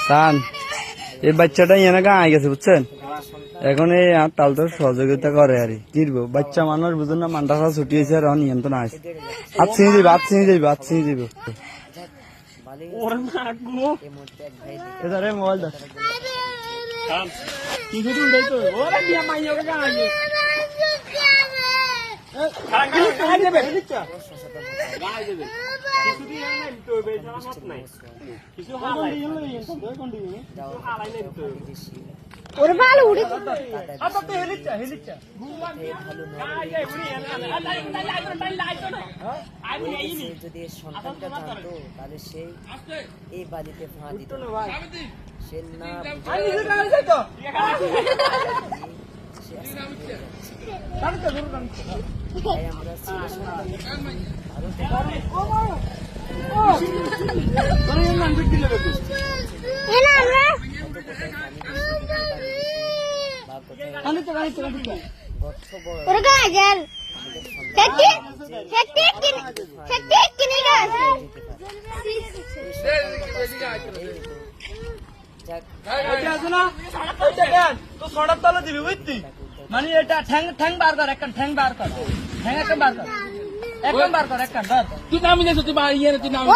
সান এই বাচ্চাটা এনে গায়ে গেছে বুঝছেন, এখন এই আর তাল তো সহযোগিতা করে আর কিরবো বাচ্চা মানুষ বুঝুন না, মানটা ছুটি হয়েছে আর নিয়ন্ত্রণ আছে। হাত ছিঁড়ে যাইব, হাত ছিঁড়ে যাইব, হাত ছিঁড়ে যাইব। মোবাইল দেখ যদি সন্তানটা জানতো তাহলে সেই এই বাড়িতে ফা দিত, সে না আমরা মানে এটা ঠ্যাং ঠ্যাং বার কর, একটা ঠ্যাং বার কর, ঠ্যাং একটা বার কর, একদম বার কর, একটা তুই নামি যাচ্ছ, তুই ইয়ে তুই নামি